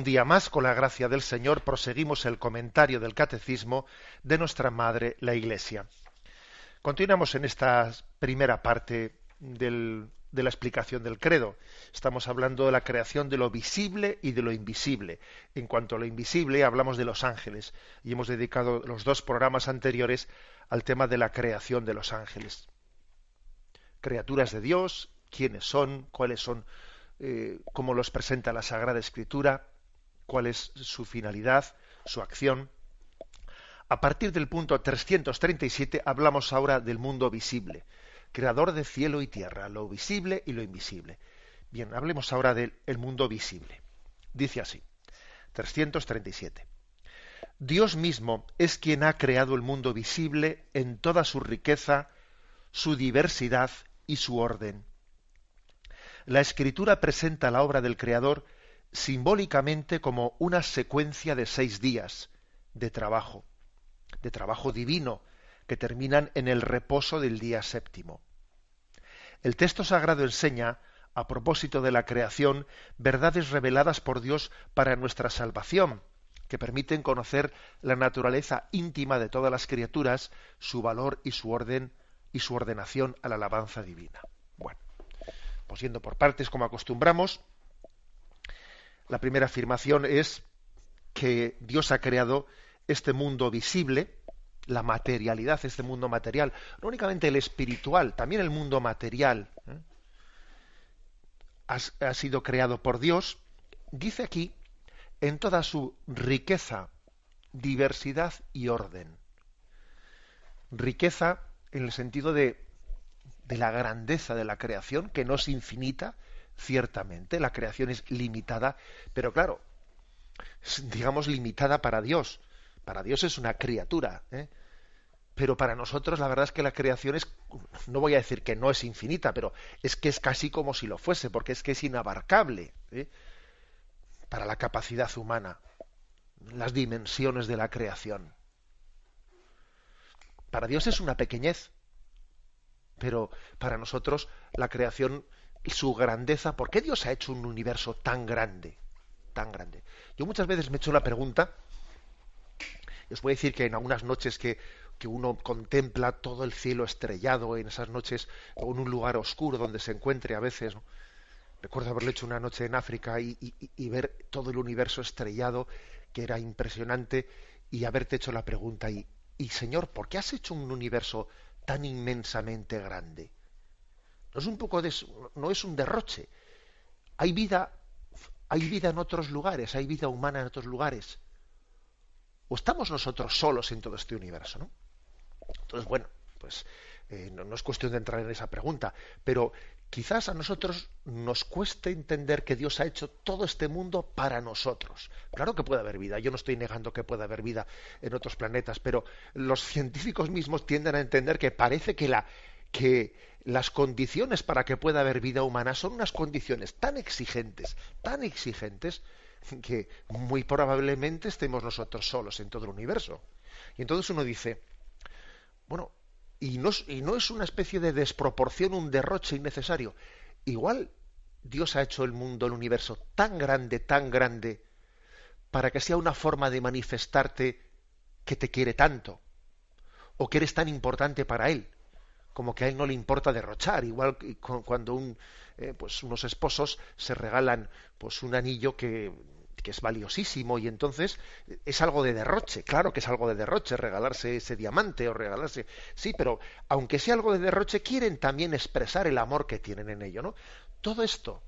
día más, con la gracia del Señor, proseguimos el comentario del Catecismo de nuestra Madre, la Iglesia. Continuamos en esta primera parte de la explicación del credo. Estamos hablando de la creación de lo visible y de lo invisible. En cuanto a lo invisible, hablamos de los ángeles y hemos dedicado los dos programas anteriores al tema de la creación de los ángeles. Criaturas de Dios, quiénes son, cuáles son, cómo los presenta la Sagrada Escritura, cuál es su finalidad, su acción. A partir del punto 337 hablamos ahora del mundo visible, creador de cielo y tierra, lo visible y lo invisible. Bien, hablemos ahora del mundo visible. Dice así, 337. Dios mismo es quien ha creado el mundo visible en toda su riqueza, su diversidad y su orden. La Escritura presenta la obra del Creador simbólicamente como una secuencia de 6 días de trabajo divino, que terminan en el reposo del día séptimo. El texto sagrado enseña, a propósito de la creación, verdades reveladas por Dios para nuestra salvación, que permiten conocer la naturaleza íntima de todas las criaturas, su valor y su orden y su ordenación a la alabanza divina. Bueno, pues yendo por partes como acostumbramos, la primera afirmación es que Dios ha creado este mundo visible, la materialidad, este mundo material, no únicamente el espiritual, también el mundo material, ha sido creado por Dios, dice aquí, en toda su riqueza, diversidad y orden. Riqueza en el sentido de la grandeza de la creación, que no es infinita, ciertamente, la creación es limitada, pero claro, digamos limitada para Dios. Para Dios es una criatura, pero para nosotros la verdad es que la creación es, no voy a decir que no es infinita, pero es que es casi como si lo fuese, porque es que es inabarcable para la capacidad humana, las dimensiones de la creación. Para Dios es una pequeñez, pero para nosotros la creación y su grandeza, ¿por qué Dios ha hecho un universo tan grande? Tan grande. Yo muchas veces me he hecho la pregunta. Os voy a decir que en algunas noches que uno contempla todo el cielo estrellado, en esas noches, o en un lugar oscuro donde se encuentre a veces, ¿no? Recuerdo haberlo hecho una noche en África y ver todo el universo estrellado, que era impresionante, y haberte hecho la pregunta, y Señor, ¿por qué has hecho un universo tan inmensamente grande? No es un poco no es un derroche. Hay vida en otros lugares, hay vida humana en otros lugares. ¿O estamos nosotros solos en todo este universo, ¿no? Entonces, bueno, pues no es cuestión de entrar en esa pregunta, pero quizás a nosotros nos cueste entender que Dios ha hecho todo este mundo para nosotros. Claro que puede haber vida, yo no estoy negando que pueda haber vida en otros planetas, pero los científicos mismos tienden a entender que parece que las condiciones para que pueda haber vida humana son unas condiciones tan exigentes, que muy probablemente estemos nosotros solos en todo el universo. Y entonces uno dice, bueno, y no es una especie de desproporción, un derroche innecesario. Igual Dios ha hecho el mundo, el universo tan grande, para que sea una forma de manifestarte que te quiere tanto, o que eres tan importante para Él, como que a Él no le importa derrochar, igual que cuando unos esposos se regalan pues un anillo que es valiosísimo, y entonces es algo de derroche. Claro que es algo de derroche regalarse ese diamante o regalarse, sí, pero aunque sea algo de derroche, quieren también expresar el amor que tienen en ello, ¿no? Todo esto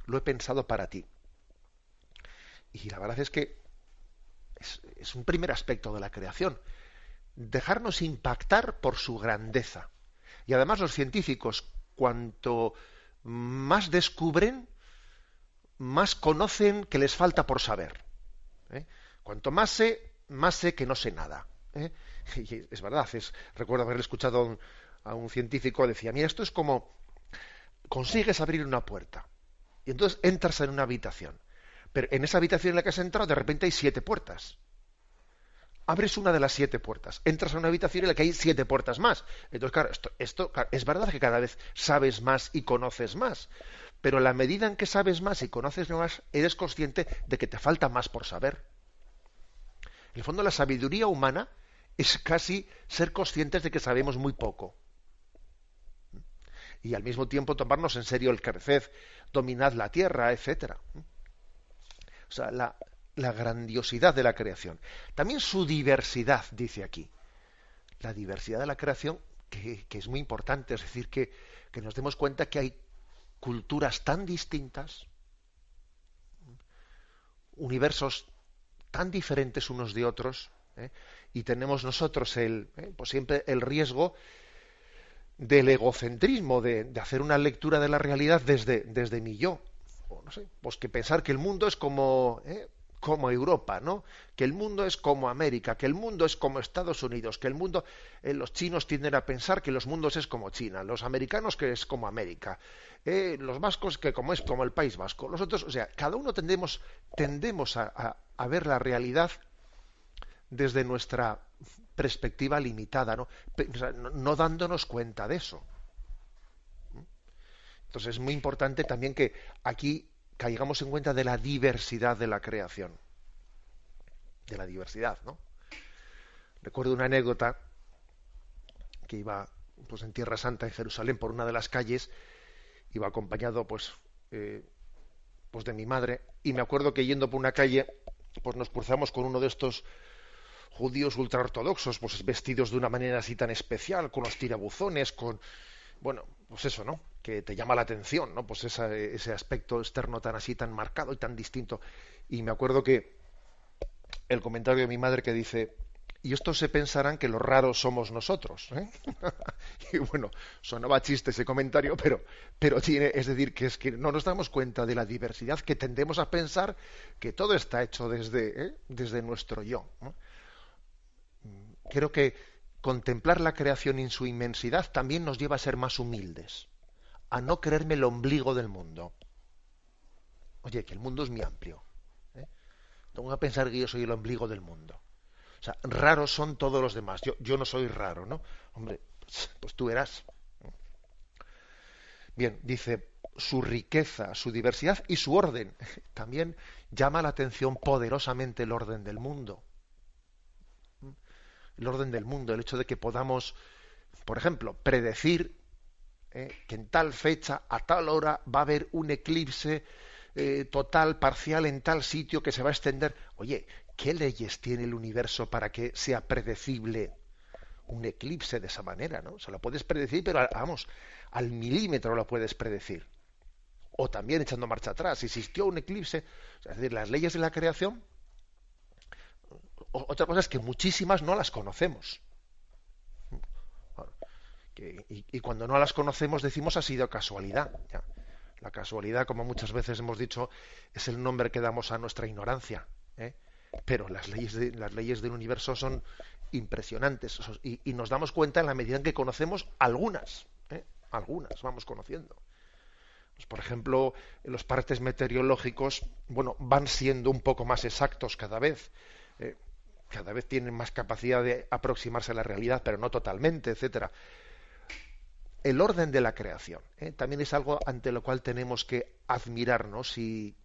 lo he pensado para ti, y la verdad es que es un primer aspecto de la creación, dejarnos impactar por su grandeza. Y además los científicos, cuanto más descubren, más conocen que les falta por saber. Cuanto más sé que no sé nada. Y es verdad, recuerdo haber escuchado a un científico, decía, mira, esto es como consigues abrir una puerta y entonces entras en una habitación, pero en esa habitación en la que has entrado de repente hay 7 puertas. Abres una de las 7 puertas, entras a una habitación en la que hay 7 puertas más. Entonces, claro, esto es verdad que cada vez sabes más y conoces más, Pero a la medida en que sabes más y conoces más, eres consciente de que te falta más por saber. En el fondo, la sabiduría humana es casi ser conscientes de que sabemos muy poco. Y al mismo tiempo tomarnos en serio el crecer, dominad la tierra, etcétera. O sea, la grandiosidad de la creación. También su diversidad, dice aquí. La diversidad de la creación, que es muy importante, es decir, que nos demos cuenta que hay culturas tan distintas, universos tan diferentes unos de otros, y tenemos nosotros pues siempre el riesgo del egocentrismo, de hacer una lectura de la realidad desde mi yo. O no sé, pues que pensar que el mundo es como Europa, ¿no? Que el mundo es como América, que el mundo es como Estados Unidos, que el mundo, los chinos tienden a pensar que los mundos es como China, los americanos que es como América, los vascos que como es como el País Vasco, los otros, o sea, cada uno tendemos a ver la realidad desde nuestra perspectiva limitada, ¿no? O sea, no dándonos cuenta de eso. Entonces es muy importante también que aquí caigamos en cuenta de la diversidad de la creación. De la diversidad, ¿no? Recuerdo una anécdota que iba pues en Tierra Santa, en Jerusalén, por una de las calles, iba acompañado pues de mi madre, y me acuerdo que yendo por una calle, pues nos cruzamos con uno de estos judíos ultraortodoxos, pues vestidos de una manera así tan especial, con los tirabuzones, con, bueno, pues eso, ¿no? Que te llama la atención, ¿no? Pues ese aspecto externo tan así, tan marcado y tan distinto. Y me acuerdo que el comentario de mi madre que dice, y estos se pensarán que los raros somos nosotros, ¿eh? Y bueno, sonaba chiste ese comentario, pero tiene, es decir, que es que no nos damos cuenta de la diversidad, que tendemos a pensar que todo está hecho desde nuestro yo, ¿no? Creo que contemplar la creación en su inmensidad también nos lleva a ser más humildes, a no creerme el ombligo del mundo. Oye, que el mundo es muy amplio. Tengo que pensar que yo soy el ombligo del mundo. O sea, raros son todos los demás. Yo no soy raro, ¿no? Hombre, pues tú verás. Bien, dice, su riqueza, su diversidad y su orden. También llama la atención poderosamente el orden del mundo. El orden del mundo, el hecho de que podamos, por ejemplo, predecir que en tal fecha, a tal hora, va a haber un eclipse total, parcial, en tal sitio que se va a extender. Oye, ¿qué leyes tiene el universo para que sea predecible un eclipse de esa manera, ¿no? O sea, lo puedes predecir, pero vamos, al milímetro lo puedes predecir. O también echando marcha atrás, si existió un eclipse, o sea, es decir, las leyes de la creación, otra cosa es que muchísimas no las conocemos. Y cuando no las conocemos decimos ha sido casualidad. Ya. La casualidad, como muchas veces hemos dicho, es el nombre que damos a nuestra ignorancia. Pero las leyes del universo son impresionantes y nos damos cuenta en la medida en que conocemos algunas. Algunas vamos conociendo. Pues, por ejemplo, los partes meteorológicos, bueno, van siendo un poco más exactos cada vez. Cada vez tienen más capacidad de aproximarse a la realidad, pero no totalmente, etcétera. El orden de la creación también es algo ante lo cual tenemos que admirarnos y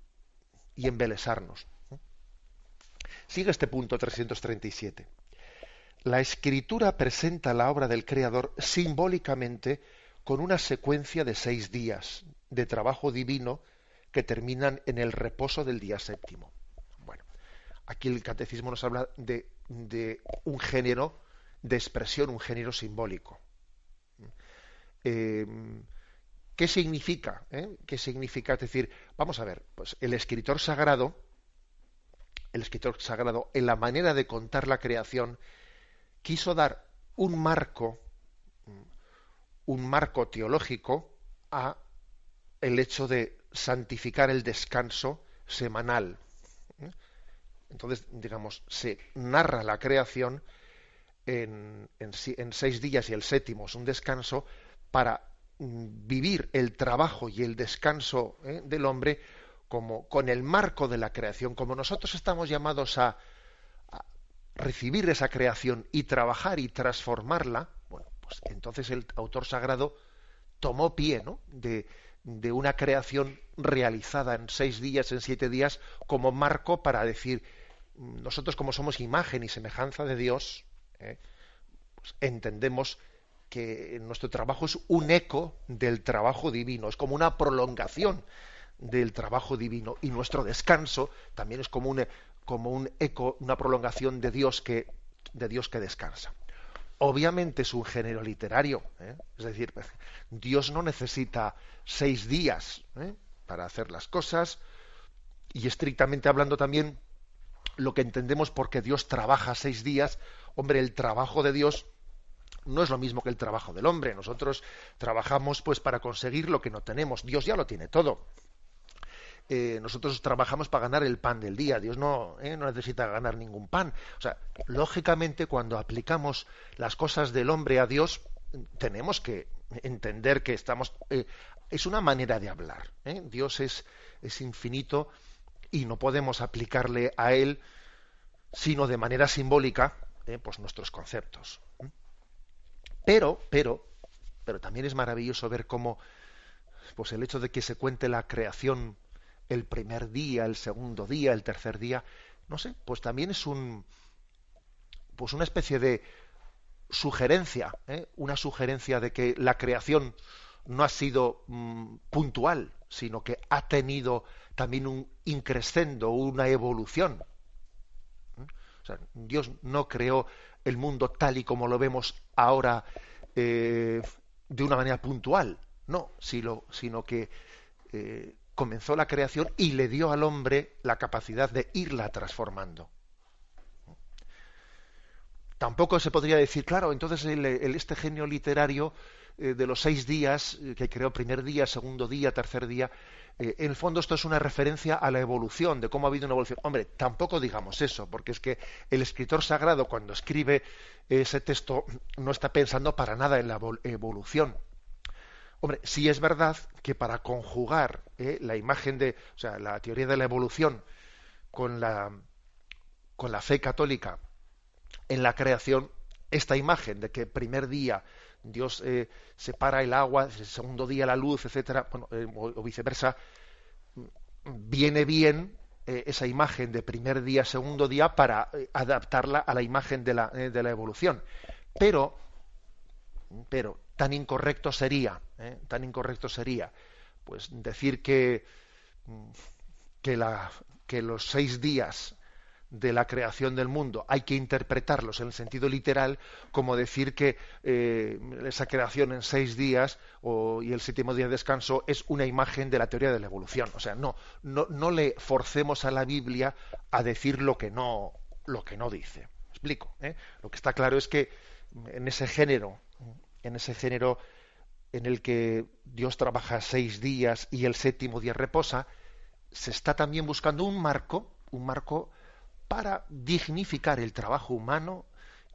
embelesarnos. Sigue este punto 337. La escritura presenta la obra del Creador simbólicamente con una secuencia de 6 días de trabajo divino que terminan en el reposo del día séptimo. Bueno, aquí el catecismo nos habla de un género de expresión, un género simbólico. ¿Qué significa? ¿Qué significa? Es decir, vamos a ver, pues el escritor sagrado, en la manera de contar la creación, quiso dar un marco teológico a el hecho de santificar el descanso semanal. Entonces, digamos, se narra la creación en 6 días y el séptimo es un descanso para vivir el trabajo y el descanso del hombre como con el marco de la creación, como nosotros estamos llamados a recibir esa creación y trabajar y transformarla. Bueno, pues entonces el autor sagrado tomó pie, ¿no? de de una creación realizada en 6 días, en 7 días, como marco para decir, nosotros como somos imagen y semejanza de Dios, pues entendemos que nuestro trabajo es un eco del trabajo divino, es como una prolongación del trabajo divino, y nuestro descanso también es como un eco, una prolongación de Dios que descansa. Obviamente es un género literario, es decir, Dios no necesita 6 días para hacer las cosas, y estrictamente hablando también lo que entendemos porque Dios trabaja 6 días, hombre, el trabajo de Dios no es lo mismo que el trabajo del hombre. Nosotros trabajamos pues para conseguir lo que no tenemos. Dios ya lo tiene todo. Nosotros trabajamos para ganar el pan del día. Dios no necesita ganar ningún pan. O sea, lógicamente, cuando aplicamos las cosas del hombre a Dios, tenemos que entender que estamos... es una manera de hablar. Dios es infinito y no podemos aplicarle a Él, sino de manera simbólica, pues nuestros conceptos. Pero también es maravilloso ver cómo pues el hecho de que se cuente la creación el primer día, el segundo día, el tercer día, no sé, pues también es pues una especie de sugerencia, una sugerencia de que la creación no ha sido puntual, sino que ha tenido también un increscendo, una evolución. O sea, Dios no creó el mundo tal y como lo vemos ahora de una manera puntual, no, sino que comenzó la creación y le dio al hombre la capacidad de irla transformando. Tampoco se podría decir, claro, entonces este genio literario de los 6 días, que creó primer día, segundo día, tercer día, en el fondo esto es una referencia a la evolución, de cómo ha habido una evolución. Hombre, tampoco digamos eso, porque es que el escritor sagrado, cuando escribe ese texto, no está pensando para nada en la evolución. Hombre, sí es verdad que para conjugar la imagen o sea, la teoría de la evolución con la fe católica en la creación, esta imagen de que primer día Dios separa el agua, el segundo día la luz, etcétera, bueno, o viceversa, viene bien esa imagen de primer día, segundo día para adaptarla a la imagen de la evolución. Pero tan incorrecto sería pues decir que los 6 días de la creación del mundo hay que interpretarlos en el sentido literal, como decir que esa creación en 6 días y el 7º día de descanso es una imagen de la teoría de la evolución. O sea, no le forcemos a la Biblia a decir lo que no dice. ¿Me explico? Lo que está claro es que en ese género en el que Dios trabaja 6 días y el 7º día reposa, se está también buscando un marco para dignificar el trabajo humano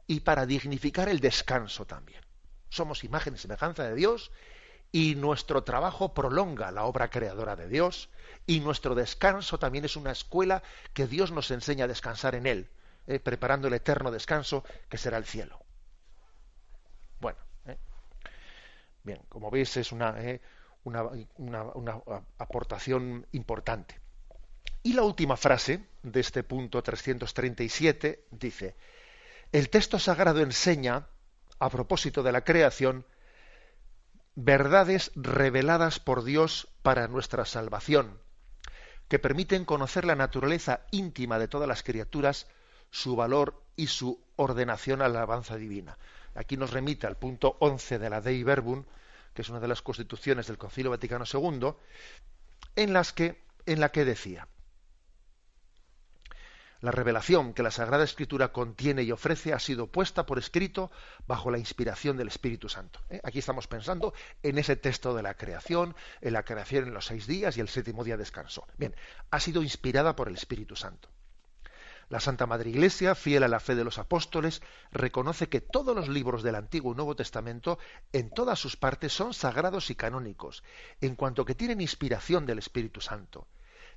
y para dignificar el descanso también. Somos imagen y semejanza de Dios, y nuestro trabajo prolonga la obra creadora de Dios, y nuestro descanso también es una escuela que Dios nos enseña a descansar en Él, preparando el eterno descanso que será el cielo. Bueno, bien, como veis es una aportación importante. Y la última frase de este punto 337 dice: el texto sagrado enseña, a propósito de la creación, verdades reveladas por Dios para nuestra salvación, que permiten conocer la naturaleza íntima de todas las criaturas, su valor y su ordenación a la alabanza divina. Aquí nos remite al punto 11 de la Dei Verbum, que es una de las constituciones del Concilio Vaticano II, en la que decía: la revelación que la Sagrada Escritura contiene y ofrece ha sido puesta por escrito bajo la inspiración del Espíritu Santo. Aquí estamos pensando en ese texto de la creación, en la creación en los 6 días y el 7º día de descanso. Bien, ha sido inspirada por el Espíritu Santo. La Santa Madre Iglesia, fiel a la fe de los apóstoles, reconoce que todos los libros del Antiguo y Nuevo Testamento, en todas sus partes, son sagrados y canónicos, en cuanto que tienen inspiración del Espíritu Santo.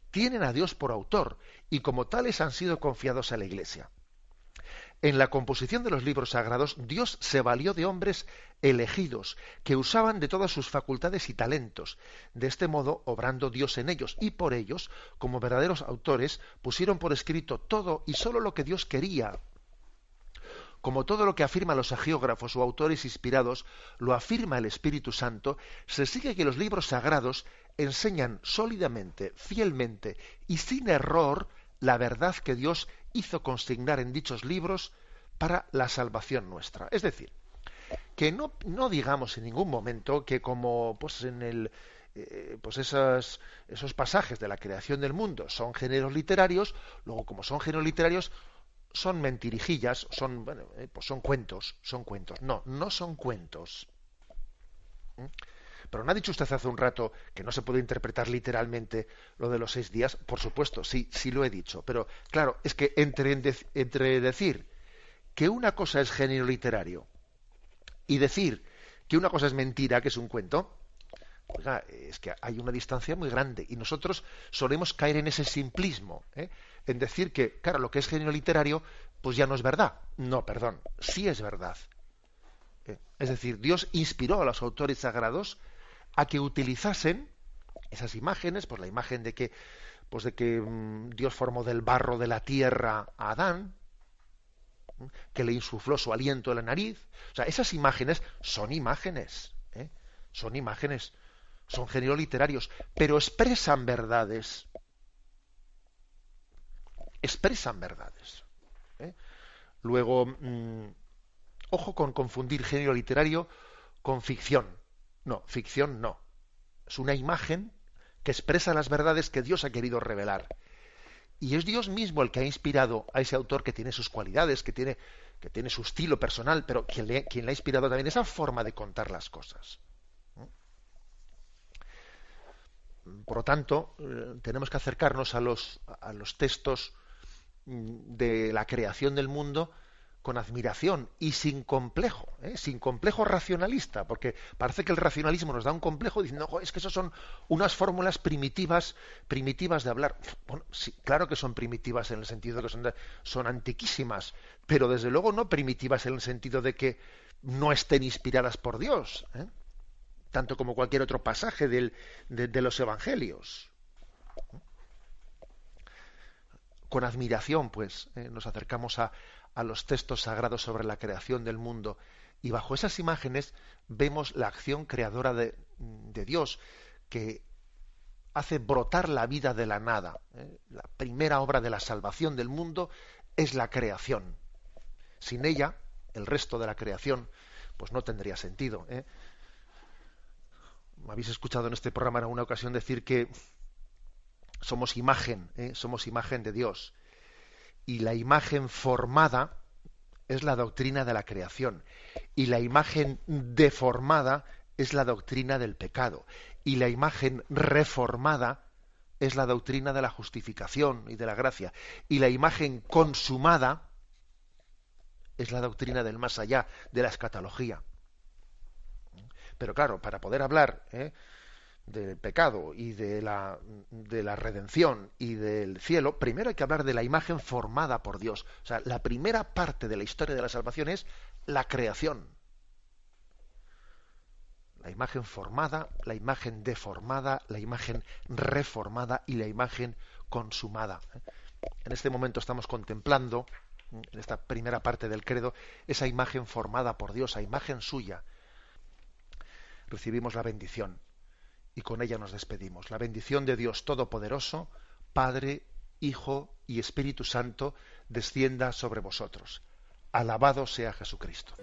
Tienen a Dios por autor y como tales han sido confiados a la Iglesia. En la composición de los libros sagrados, Dios se valió de hombres elegidos, que usaban de todas sus facultades y talentos. De este modo, obrando Dios en ellos y por ellos, como verdaderos autores, pusieron por escrito todo y sólo lo que Dios quería. Como todo lo que afirman los agiógrafos o autores inspirados, lo afirma el Espíritu Santo, se sigue que los libros sagrados enseñan sólidamente, fielmente y sin error la verdad que Dios hizo consignar en dichos libros para la salvación nuestra. Es decir, que no digamos en ningún momento que como pues en el esos pasajes de la creación del mundo son géneros literarios, luego como son géneros literarios son mentirijillas, son bueno, pues son cuentos. No, no son cuentos. Pero ¿no ha dicho usted hace un rato que no se puede interpretar literalmente lo de los 6 días? Por supuesto, sí lo he dicho. Pero claro, es que entre decir que una cosa es género literario y decir que una cosa es mentira, que es un cuento, oiga, es que hay una distancia muy grande y nosotros solemos caer en ese simplismo, en decir que, claro, lo que es género literario, pues ya no es verdad. No, perdón, sí es verdad. Es decir, Dios inspiró a los autores sagrados a que utilizasen esas imágenes, pues la imagen de que Dios formó del barro de la tierra a Adán, que le insufló su aliento en la nariz. O sea, esas imágenes son imágenes, son géneros literarios, pero expresan verdades. Luego, ojo con confundir género literario con ficción. No, ficción no. Es una imagen que expresa las verdades que Dios ha querido revelar. Y es Dios mismo el que ha inspirado a ese autor que tiene sus cualidades, que tiene su estilo personal, pero quien le ha inspirado también esa forma de contar las cosas. Por lo tanto, tenemos que acercarnos a los textos de la creación del mundo con admiración y sin complejo racionalista, porque parece que el racionalismo nos da un complejo diciendo, no, es que eso son unas fórmulas primitivas de hablar. Bueno, sí, claro que son primitivas en el sentido de que son antiquísimas, pero desde luego no primitivas en el sentido de que no estén inspiradas por Dios, tanto como cualquier otro pasaje de los evangelios. Con admiración, pues, nos acercamos a los textos sagrados sobre la creación del mundo y bajo esas imágenes vemos la acción creadora de Dios que hace brotar la vida de la nada. La primera obra de la salvación del mundo es la creación. Sin ella, el resto de la creación pues no tendría sentido. Me habéis escuchado en este programa en alguna ocasión decir que somos imagen de Dios. Y la imagen formada es la doctrina de la creación. Y la imagen deformada es la doctrina del pecado. Y la imagen reformada es la doctrina de la justificación y de la gracia. Y la imagen consumada es la doctrina del más allá, de la escatología. Pero claro, para poder hablar del pecado y de la redención y del cielo, primero hay que hablar de la imagen formada por Dios. O sea, la primera parte de la historia de la salvación es la creación. La imagen formada, la imagen deformada, la imagen reformada y la imagen consumada. En este momento estamos contemplando, en esta primera parte del credo, esa imagen formada por Dios, esa imagen suya. Recibimos la bendición. Y con ella nos despedimos. La bendición de Dios Todopoderoso, Padre, Hijo y Espíritu Santo, descienda sobre vosotros. Alabado sea Jesucristo.